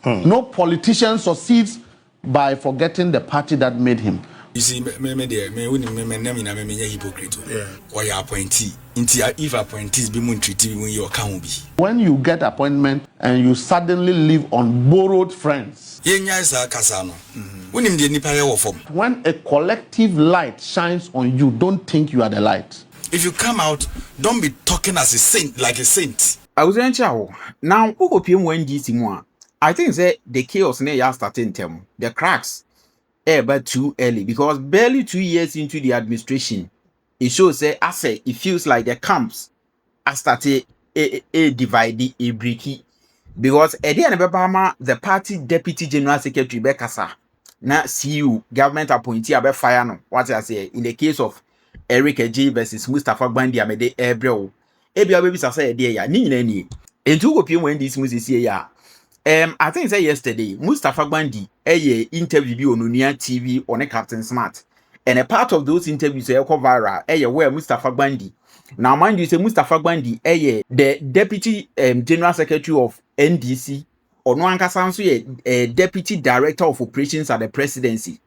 No politician succeeds by forgetting the party that made him. You see, me hypocrite. Or your appointee. If appointees be mun treated when you can be. When you get appointment and you suddenly live on borrowed friends. When a collective light shines on you, don't think you are the light. If you come out, don't be talking as a saint, like a saint. I was in now, who hope you NDC more? I think that the chaos near starting term, the cracks, but too early because barely 2 years into the administration, it shows that it feels like the camps are started a divide a breaky because at the end of the party deputy general secretary Bekasa na CU government appointee abe fire no what I say in the case of Adjei versus Mustapha Gbande amede ebreo ebia baby say dey ya ni nyina ni entu go pie when this music ya I think say yesterday Mustapha Gbande interview bi on Onunia TV on a Captain Smart and a part of those interviews go viral where Mustapha Gbande now mind you say Mustapha Gbande the deputy general secretary of NDC or no ankasa nso deputy director of operations at the presidency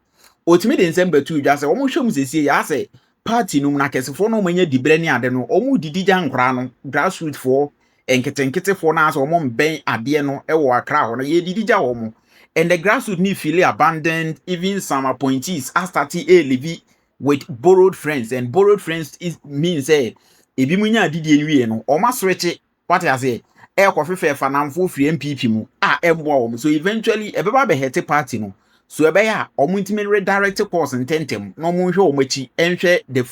ultimately December 2 just say omo hwem sesi ya say party no na kesefo no manya dibre ne ade no omo didi jankra no grassroots for enketenkete for na so omo mben ade no wo akra ho no ye didi ja omo and the grassroots ni feel abandoned. Even some appointees are starting a living with borrowed friends, and borrowed friends means ebi munya didi enwie no omo switch what I say Kofi fe fanamfo free MPP mu embo so eventually ebeba be hete party no so ebeya omuntime redirect course intentem no mo hwe omachi enhwe the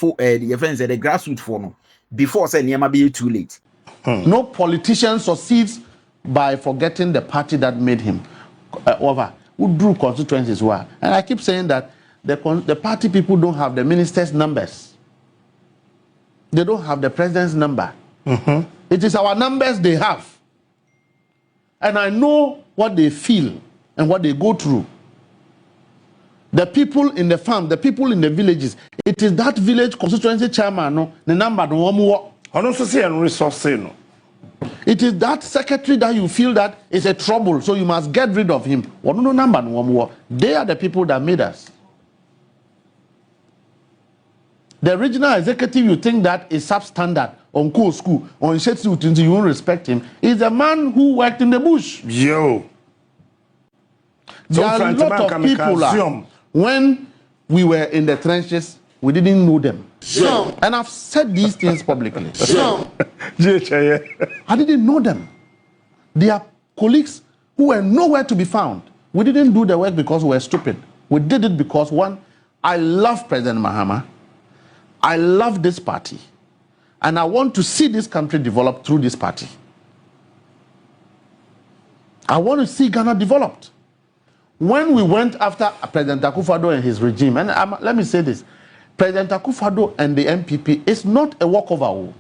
friends the grassroots for no before say niema be too late. No politician succeeds by forgetting the party that made him. Over who drew constituencies were, and I keep saying that the party people don't have the ministers' numbers. They don't have the president's number. It is our numbers they have. And I know what they feel and what they go through. The people in the farm, the people in the villages, it is that village constituency chairman, no, the number no more. I don't see any resource, no. It is that secretary that you feel that is a trouble, so you must get rid of him. No number no more. They are the people that made us. The regional executive, you think that is substandard on cool school, on shit you won't respect him, is a man who worked in the bush. Yo. There are a lot of people when we were in the trenches, we didn't know them. Sure. And I've said these things publicly. Sure. I didn't know them. They are colleagues who were nowhere to be found. We didn't do the work because we were stupid. We did it because, one, I love President Mahama. I love this party. And I want to see this country develop through this party. I want to see Ghana developed. When we went after President Akuffo and his regime, and let me say this, President Akuffo and the MPP is not a walkover.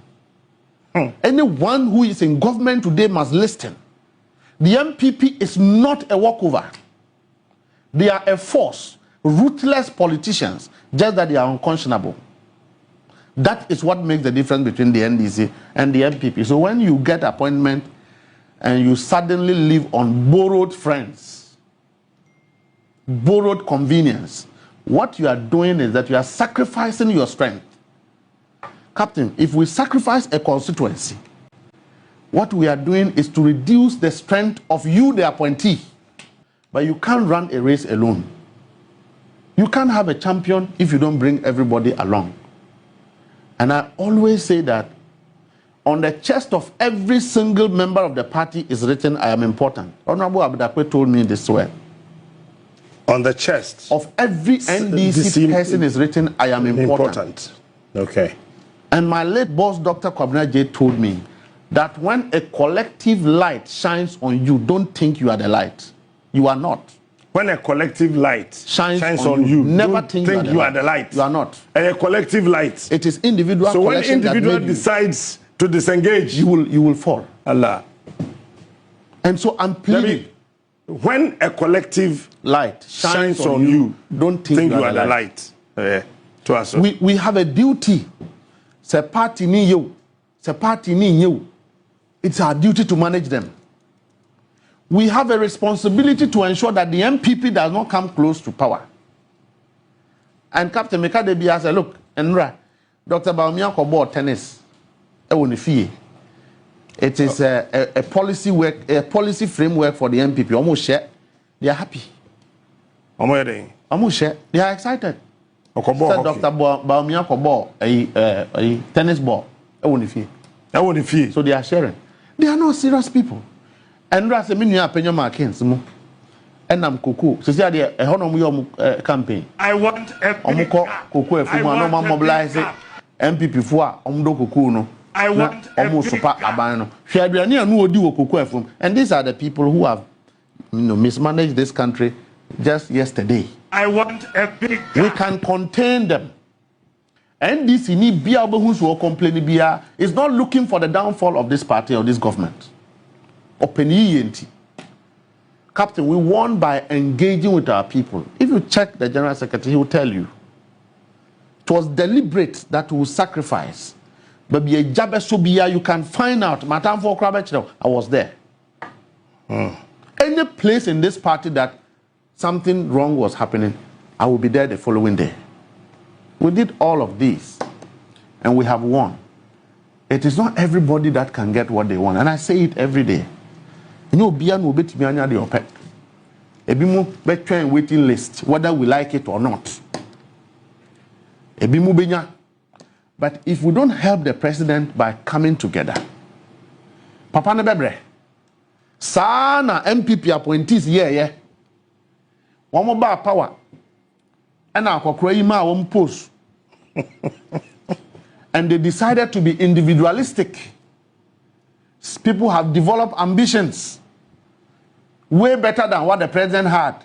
Anyone who is in government today must listen. The MPP is not a walkover. They are a force, ruthless politicians, just that they are unconscionable. That is what makes the difference between the NDC and the MPP. So when you get appointment and you suddenly live on borrowed friends, borrowed convenience, what you are doing is that you are sacrificing your strength. Captain, if we sacrifice a constituency, what we are doing is to reduce the strength of you, the appointee. But you can't run a race alone. You can't have a champion if you don't bring everybody along. And I always say that on the chest of every single member of the party is written, I am important. Honorable Abdakwe told me this way. On the chest of every NDC person is written, I am important. Okay. And my late boss, Dr. Adjei, told me that when a collective light shines on you, don't think you are the light. You are not. When a collective light shines on you, never don't think you are the light. You are not. And a collective light. It is individual. So when individual decides to disengage, you will fall. Allah. And so I'm pleading. When a collective light shines on you, don't think you are the light. To us. We have a duty. It's a party. It's our duty to manage them. we have a responsibility to ensure that the MPP does not come close to power. And Captain Mekadebi said, look, Nhyira, Dr. Bawumia Kobo tennis. It is a policy work, a policy framework for the MPP. Almost share. They are happy. Almost share. They are excited. Dr. Bawumia Kobo a tennis ball. So they are sharing. They are not serious people. And Nhyira said, "Minu apenyo markings mo." And I'm Kwaku. So say there a hono mo campaign. I want a big car. Kwaku efumu no mobilize MPP fo a omdo Kwaku no. I want a big car. Aban no. Hwe aduane anu odi wo Kwaku efum. And these are the people who have mismanaged this country just yesterday. I want a big car. We can contain them. NDC ni bia obehu so complain bia is not looking for the downfall of this party or this government. Open Captain, we won by engaging with our people. If you check the General Secretary, he will tell you it was deliberate that we sacrifice. But be a jabber subia, you can find out. Madam for I was there. Any place in this party that something wrong was happening, I will be there the following day. We did all of this, and we have won. It is not everybody that can get what they want, and I say it every day. You know, Bia no bet me anya the opec. Ebimu between waiting list, whether we like it or not. Ebimu benya. But if we don't help the president by coming together, Papa ne bebre. Sana MPP appointees yeah. One more bar power. And our ma one post. And they decided to be individualistic. People have developed ambitions way better than what the president had.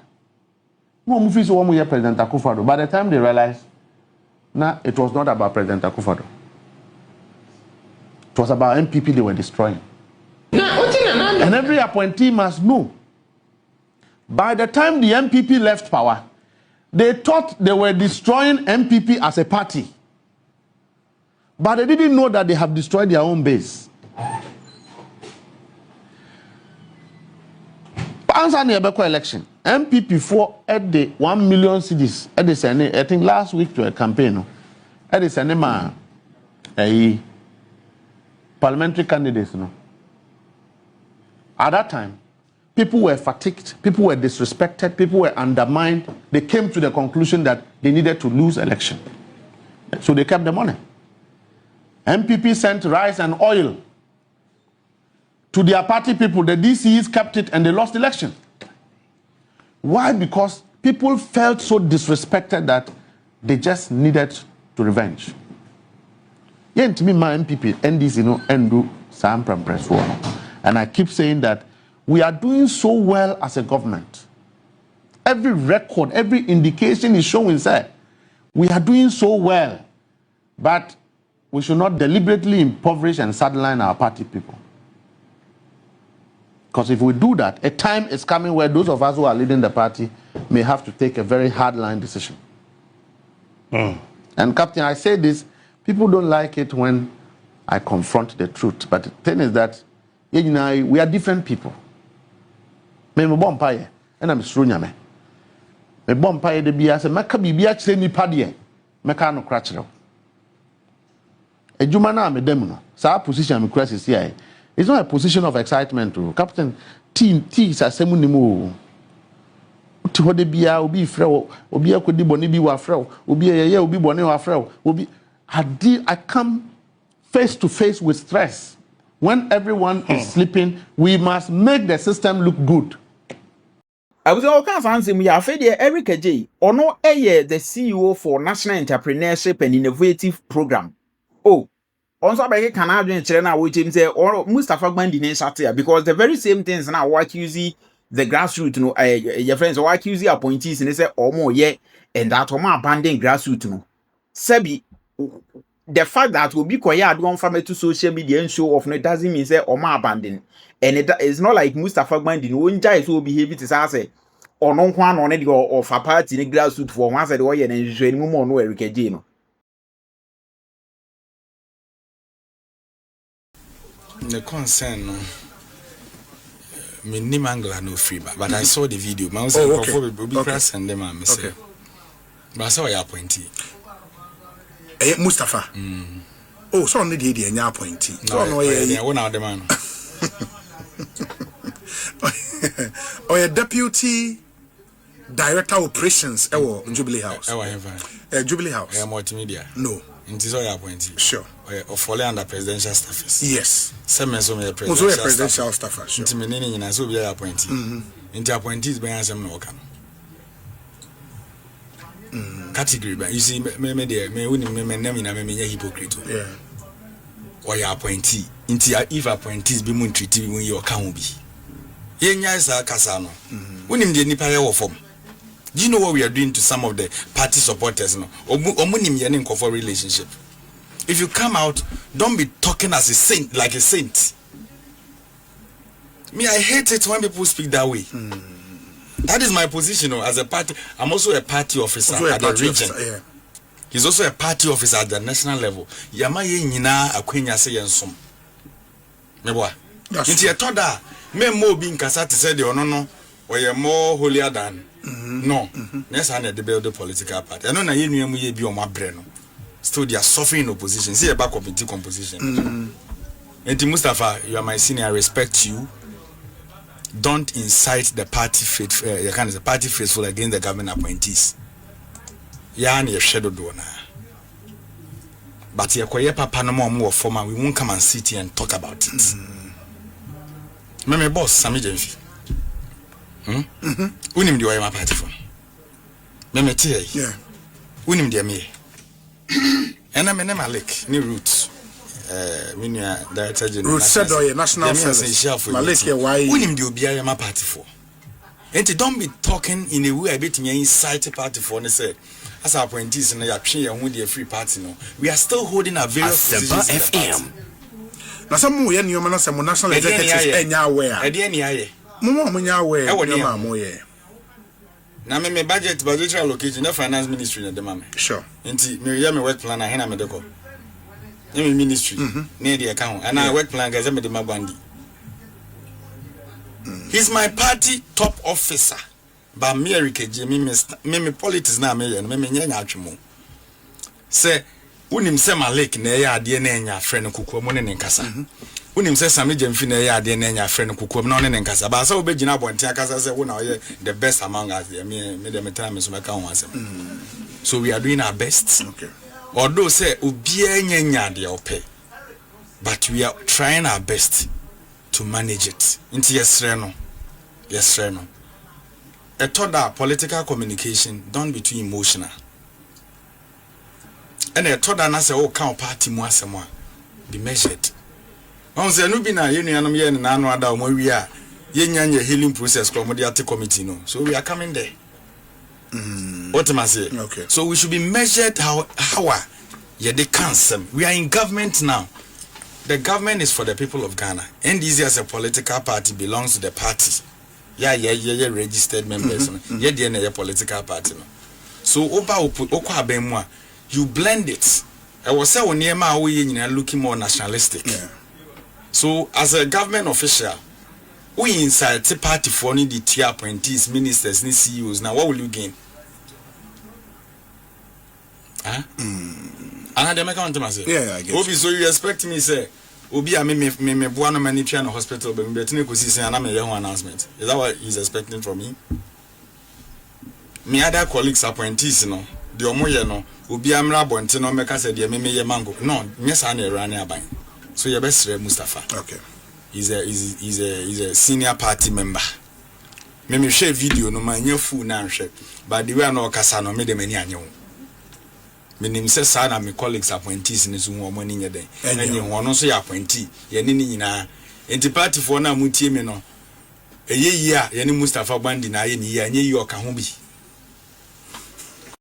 No, President Akuffo. By the time they realized, nah, it was not about President Akuffo. It was about MPP they were destroying. And every appointee must know. By the time the MPP left power, they thought they were destroying MPP as a party. But they didn't know that they have destroyed their own base. Answer the election. MPP for at the 1 million cities at the Senate, I think last week to a campaign. At the Senate, a parliamentary candidates. No. At that time, people were fatigued, people were disrespected, people were undermined. They came to the conclusion that they needed to lose election. So they kept the money. MPP sent rice and oil to their party people. The DCs kept it and they lost election. Why? Because people felt so disrespected that they just needed to revenge. Yeah, to me, my MPP, NDC, no, Endu, Sampram Press. And I keep saying that we are doing so well as a government. Every record, every indication is showing that we are doing so well. But we should not deliberately impoverish and sideline our party people. Because if we do that, a time is coming where those of us who are leading the party may have to take a very hard-line decision. And Captain, I say this, people don't like it when I confront the truth. But the thing is that we are different people. Me bompaye, and I'm strunyame. Me bompaye de bia se maka bibia kire nipa de, meka no kra kire. Ejuma na me dem no. Sa position me kra sisi ai. It's not a position of excitement to Captain T asemu nimu. Ti hode bia obi frɛ obi akodi boni bi wa frɛ obi yeye obi boni wa frɛ obi I come face to face with stress. When everyone is sleeping, we must make the system look good. I was all kinds of answering. Eric Adjei, Ono the CEO for National Entrepreneurship and Innovative Program. Oh, also by Canadian China, which is or Mustapha Gbande in Shatta, because the very same things now what you see the grassroots, your friends or what you see appointees and they say, oh, more, yeah, and that or abandon grassroots, no. Sebi, the fact that will be quiet one family to social media and show off no doesn't mean say or ma abandon. And it is not like Mustapha Gbande won't just will behave it as say or no one on it or for party in grassroots for once at way and enjoy more no Eric Adjei. The concern me name Angela no free, but I saw the video. My also send them and say, but I saw your appointee. Mustapha. Oh, so only the idea appointee. So no, yeah, one out the man. Or a deputy director operations Jubilee House. Jubilee House. Multimedia. No. It is all your appointee. Sure. Or falling under presidential staffers. Yes. Some men so me presidential staffers. Sure. Into meaning in so be appointee. Into appointees by some no can. Category, but you see, me hypocrite. Yeah. Or your appointee. Into if appointees be moon treaty when you can be. Yenya is a casano. When him the nipa form. Do you know what we are doing to some of the party supporters now? For relationship. If you come out, don't be talking as a saint, like a saint. Me, I hate it when people speak that way. That is my position as a party. I'm also a party officer at the region. Yeah. He's also a party officer at the national level. Yama ye nyina akwenya se yensom. Meboa. Nti e toda me mo bi nkasa te say the ono or you're more holier than no. Yes, I need to build the political party. I know na you mu ye bi o mabreno. Still they are suffering in opposition. See about committee composition. And Mustapha, you are my senior. I respect you. Don't incite the party faithful. You can the party faithful against the government appointees. Yani a shadow donor. But you papa no more former. We won't come and sit here and talk about it. My boss, Sami Jenfi. Unim the Oyema party for. Me tea. Yeah. Unim the me. And I'm a lake, new roots. Minia Director General. Root said or national service. Maleke, why? Unim the Oyema party for. And don't be talking in a way I bet me incite a party for. And say, as our appointees in the Yapshin and the free party, no, we are still holding a very Asempa FM. Now, some more some national executives anywhere. At the end, now, my budgetary allocation, the finance ministry in the moment. Sure. Inti, me ya me work plan ahena me deko. Me ministry near the account, and I work plan gaza me the Gbande. He's my party top officer. But me me politics na me nyanya atwemo. Say unim se Malik na ya ade na nya frɛ no kukuo ne nkasa. Unim se Sami Jemfi na ya ade na nya frɛ no kukuo no ne nkasa. Ba sa obegina bonte akasa se wo na oye the best among us. Me dem tell me so make kan wasem. So we are doing our best. Okay. Although say obia nyanya de opɛ. But we are trying our best to manage it. Inti yesre no. A thought that political communication don't be too emotional. And a thought that I say, oh, count party more be measured. I say, no, be na union here and no other where we are. Yen healing process, committee committee, no. So we are coming there. What am I saying? Okay. So we should be measured how they cancel. We are in government now. The government is for the people of Ghana. NDC as a political party belongs to the party. Yeah, registered members. Yeah, the political party. So, you blend it. I was saying, when you're looking more nationalistic. Yeah. So, as a government official, we inside the party for the tier appointees, ministers, and CEOs. Now, what will you gain? Huh? Yeah, I guess. So, you expect me to say, Obi a me Mcbrown many try no hospital but me Ekosiisen and me your announcement. Is that what he's expecting from me? Me other colleagues appointees no. The omoye no. Obi amra bonte no meka say de me ye mango. No, nyesa na run aban. So you best Mustapha. Okay. He's a senior party member. Me share video no man fu na nhwe. But the way no kasa no me de mani anyo. Menim se sa na me colleagues appointees ni so wo mani nye den enye wono so ya appointee ye ni nyina enti party for na mutie me no eye yi a ye ni Mustapha Gbande na ye ni yi anye yi oka ho bi